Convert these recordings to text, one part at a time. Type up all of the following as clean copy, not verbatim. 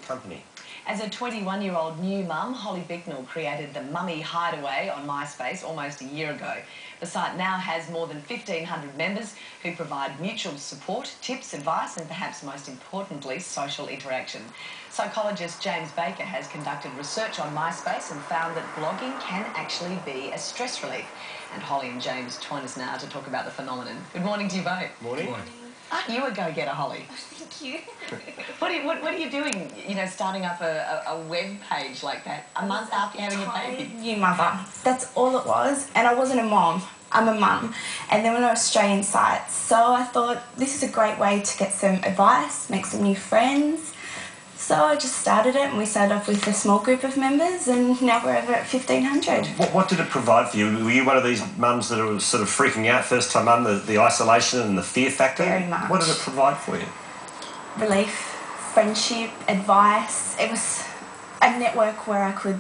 company. As a 21-year-old new mum, Holly Bicknell created the Mummy Hideaway on MySpace almost a year ago. The site now has more than 1,500 members who provide mutual support, tips, advice and perhaps most importantly, social interaction. Psychologist James Baker has conducted research on MySpace and found that blogging can actually be a stress relief. And Holly and James join us now to talk about the phenomenon. Good morning to you both. Morning. Good morning. Aren't you a go-getter, Holly? Oh, thank you. What are you doing, you know, starting up a web page like that a month after having a baby? New mother. That's all it was. And I wasn't a mom. I'm a mum. And there were no Australian sites. So I thought this is a great way to get some advice, make some new friends. So I just started it, and we started off with a small group of members, and now we're over at 1,500. What did it provide for you? Were you one of these mums that were sort of freaking out first time mum, the isolation and the fear factor? Very much. What did it provide for you? Relief, friendship, advice. It was a network where I could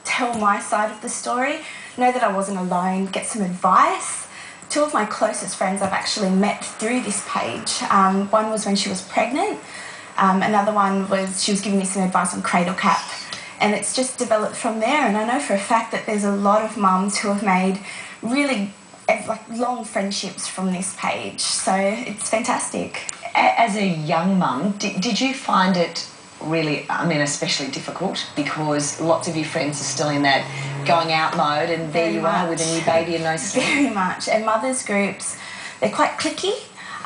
tell my side of the story, know that I wasn't alone, get some advice. Two of my closest friends I've actually met through this page. One was when she was pregnant. Another one was she was giving me some advice on cradle cap, and it's just developed from there. And I know for a fact that there's a lot of mums who have made really long friendships from this page, so it's fantastic. As a young mum, did you find it really, I mean, especially difficult because lots of your friends are still in that going out mode, and there you are with a new baby and no sleep? Very much. And mothers groups, they're quite cliquey.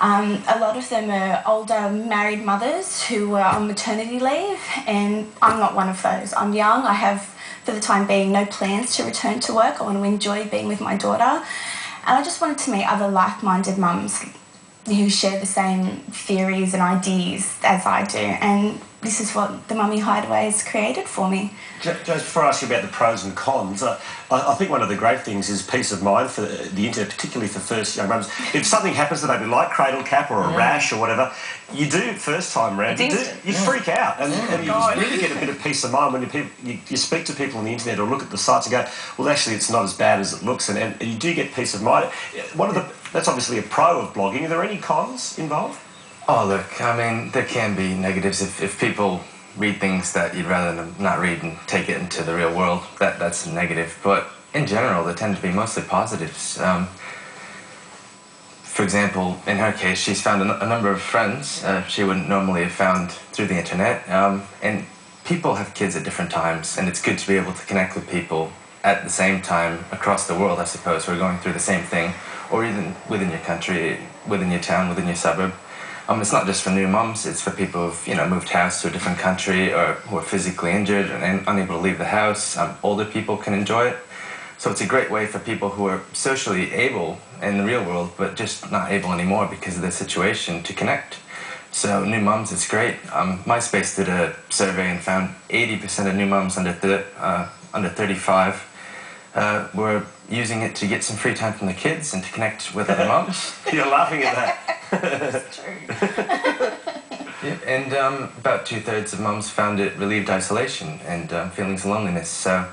A lot of them are older married mothers who are on maternity leave, and I'm not one of those. I'm young. I have, for the time being, no plans to return to work. I want to enjoy being with my daughter. And I just wanted to meet other like-minded mums who share the same theories and ideas as I do. And this is what the Mummy Hideaway has created for me. James, before I ask you about the pros and cons, I think one of the great things is peace of mind for the internet, particularly for first young mums. If something happens to maybe like cradle cap or a rash or whatever, you do first time round, you freak out, and you really get a bit of peace of mind when you speak to people on the internet or look at the sites and go, well, actually, it's not as bad as it looks, and you do get peace of mind. That's obviously a pro of blogging. Are there any cons involved? Oh, look, I mean, there can be negatives if people read things that you'd rather them not read and take it into the real world. That's a negative. But in general, they tend to be mostly positives. For example, in her case, she's found a number of friends she wouldn't normally have found through the internet. And people have kids at different times, and it's good to be able to connect with people at the same time across the world, I suppose, who are going through the same thing, or even within your country, within your town, within your suburb. It's not just for new mums, it's for people who've moved house to a different country or who are physically injured and unable to leave the house. Older people can enjoy it. So it's a great way for people who are socially able in the real world but just not able anymore because of their situation to connect. So new mums, it's great. MySpace did a survey and found 80% of new mums under 35 were using it to get some free time from the kids and to connect with other mums. You're laughing at that. That's true. Yeah, and about 2/3 of mums found it relieved isolation and feelings of loneliness. So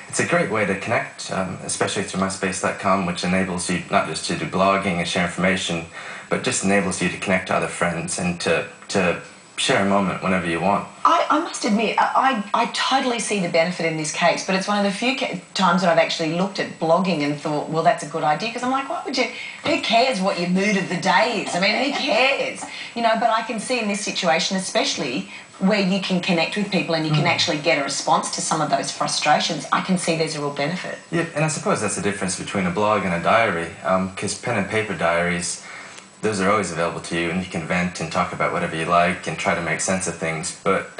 it's a great way to connect, especially through myspace.com, which enables you not just to do blogging and share information, but just enables you to connect to other friends and to share a moment whenever you want. I must admit, I totally see the benefit in this case, but it's one of the few times that I've actually looked at blogging and thought, well, that's a good idea, because I'm like, why would you, who cares what your mood of the day is? I mean, who cares? You know, but I can see in this situation, especially where you can connect with people and you can actually get a response to some of those frustrations, I can see there's a real benefit. Yeah, and I suppose that's the difference between a blog and a diary, because pen and paper diaries, those are always available to you, and you can vent and talk about whatever you like and try to make sense of things. But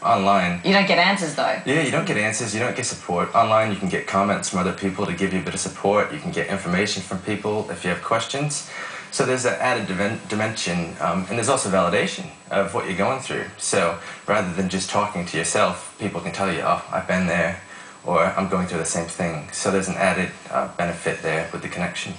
online... You don't get answers, though. Yeah, you don't get answers, you don't get support. Online, you can get comments from other people to give you a bit of support. You can get information from people if you have questions. So there's that added dimension, and there's also validation of what you're going through. So rather than just talking to yourself, people can tell you, oh, I've been there, or I'm going through the same thing. So there's an added benefit there with the connection.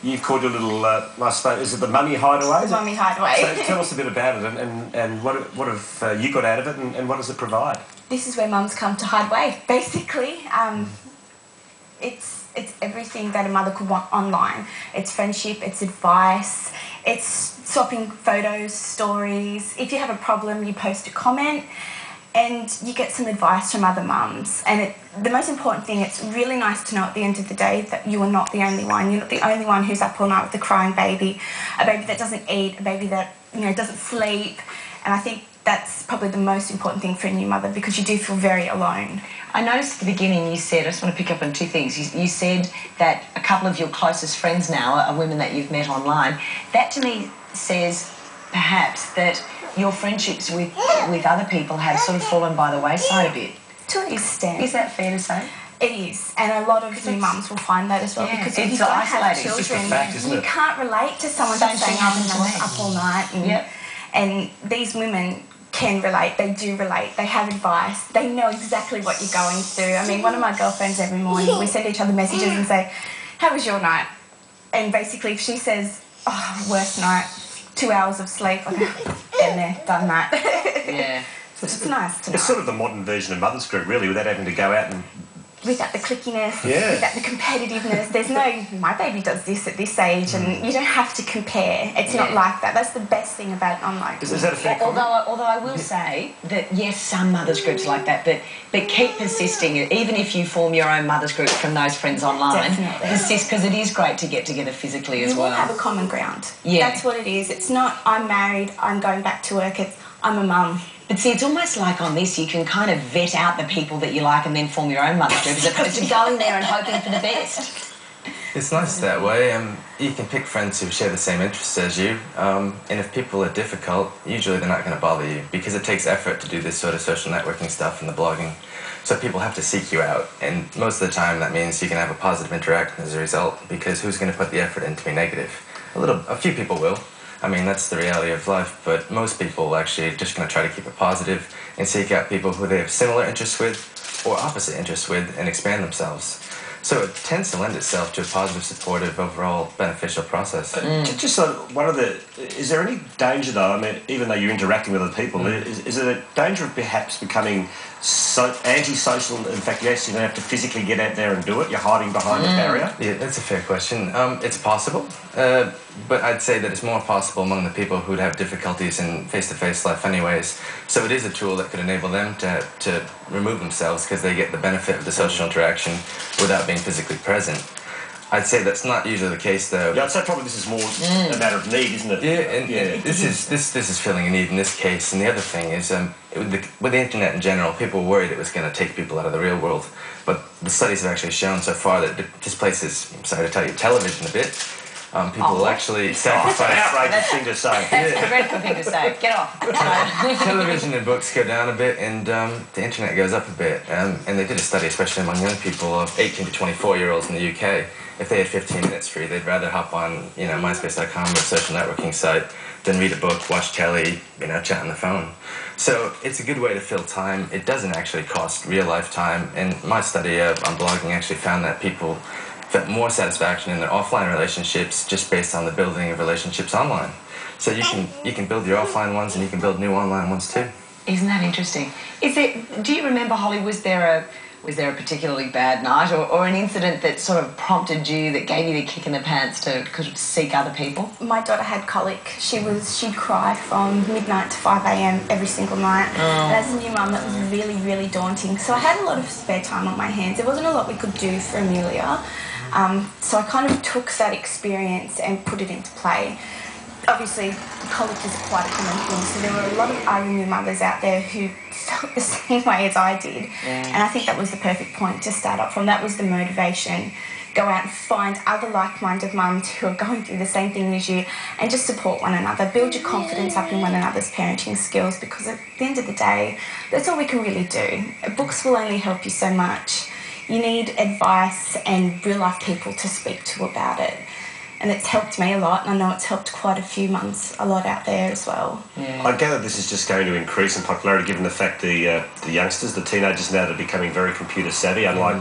You've called your little, is it the Mummy Hideaway? The Mummy Hideaway. So tell us a bit about it and what have you got out of it and what does it provide? This is where mums come to hide away, basically. It's everything that a mother could want online. It's friendship, it's advice, it's swapping photos, stories. If you have a problem, you post a comment. and you get some advice from other mums. And the most important thing, it's really nice to know at the end of the day that you are not the only one. You're not the only one who's up all night with a crying baby, a baby that doesn't eat, a baby that, you know, doesn't sleep. And I think that's probably the most important thing for a new mother, because you do feel very alone. I noticed at the beginning you said, I just want to pick up on two things. You said that a couple of your closest friends now are women that you've met online. That to me says perhaps that your friendships with other people have sort of fallen by the wayside a bit. To an extent. Is that fair to say? It is, and a lot of new mums will find that as well, because if you don't have children, it's just a fact, isn't you it? can't relate to someone just saying, I was up all night. And these women can relate, they do relate, they have advice, they know exactly what you're going through. I mean, one of my girlfriends every morning, we send each other messages and say, how was your night? And basically if she says, oh, worst night, 2 hours of sleep, I go, been there, done that. Yeah. It's nice to know. It's sort of the modern version of Mother's Group, really, without having to go out and... Without the clickiness, without the competitiveness. There's no, my baby does this at this age, and you don't have to compare. It's not like that. That's the best thing about it online. Is that a fair comment? Although I will say that, yes, some mothers' groups like that, but keep persisting. Even if you form your own mothers' group from those friends online, persist, because it is great to get together physically as well. You will have a common ground. Yeah. That's what it is. It's not, I'm married, I'm going back to work. It's, I'm a mum. But see, it's almost like on this, you can kind of vet out the people that you like and then form your own mother's group, as opposed to going there and hoping for the best. It's nice that way. You can pick friends who share the same interests as you, and if people are difficult, usually they're not going to bother you, because it takes effort to do this sort of social networking stuff and the blogging. So people have to seek you out, and most of the time that means you can have a positive interaction as a result, because who's going to put the effort in to be negative? A few people will. I mean, that's the reality of life, but most people actually are just going to try to keep it positive and seek out people who they have similar interests with or opposite interests with and expand themselves. So it tends to lend itself to a positive, supportive, overall beneficial process. Just one of the... Is there any danger, though, I mean, even though you're interacting with other people, is it a danger of perhaps becoming so antisocial? In fact, yes, you don't have to physically get out there and do it. You're hiding behind a barrier. Yeah, that's a fair question. It's possible, but I'd say that it's more possible among the people who'd have difficulties in face-to-face life anyways. So it is a tool that could enable them to remove themselves, because they get the benefit of the social interaction without being physically present. I'd say that's not usually the case, though. Yeah, I'd say probably this is more a matter of need, isn't it? Yeah, and this is filling a need in this case. And the other thing is, with the internet in general, people were worried it was going to take people out of the real world. But the studies have actually shown so far that it displaces, I'm sorry to tell you, television a bit. People will actually sacrifice... That's an outrageous thing to say. That's a dreadful thing to say. Get off. Television and books go down a bit, and the internet goes up a bit. And they did a study, especially among young people of 18 to 24-year-olds in the UK. If they had 15 minutes free, they'd rather hop on, myspace.com or a social networking site than read a book, watch telly, chat on the phone. So it's a good way to fill time. It doesn't actually cost real-life time. And my study on blogging actually found that people felt more satisfaction in their offline relationships just based on the building of relationships online. So you can build your offline ones, and you can build new online ones too. Isn't that interesting? Do you remember, Holly, was there a particularly bad night or an incident that sort of prompted you, that gave you the kick in the pants to seek other people? My daughter had colic. She'd cry from midnight to 5 a.m. every single night. And as a new mum, that was really, really daunting. So I had a lot of spare time on my hands. There wasn't a lot we could do for Amelia. So I kind of took that experience and put it into play. Obviously, colic is quite a common thing, so there were a lot of other new mothers out there who felt the same way as I did. And I think that was the perfect point to start up from. That was the motivation. Go out and find other like-minded mums who are going through the same thing as you, and just support one another. Build your confidence up in one another's parenting skills, because at the end of the day, that's all we can really do. Books will only help you so much. You need advice and real-life people to speak to about it. And it's helped me a lot, and I know it's helped quite a few mums a lot out there as well. Yeah. I gather this is just going to increase in popularity, given the fact the youngsters, the teenagers now, are becoming very computer savvy, unlike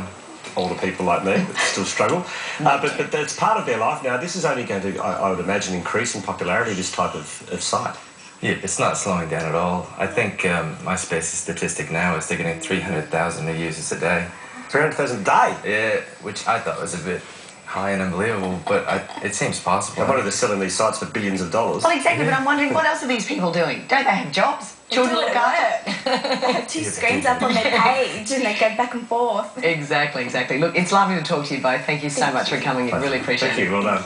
older people like me that still struggle. But that's part of their life now. This is only going to, I would imagine, increase in popularity, this type of site. Yeah, it's not slowing down at all. I think MySpace's statistic now is they're getting 300,000 new users a day. 300,000 a day? Yeah, which I thought was a bit high and unbelievable, but it seems possible. I wonder if they're selling these sites for billions of dollars. Well, exactly, but I'm wondering, what else are these people doing? Don't they have jobs? Children do it look at after. work. They have two screens up on their page and they go back and forth. Exactly. Look, it's lovely to talk to you both. Thank you so much for coming in. Really appreciate it. Thank you, well done.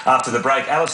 After the break, Alice.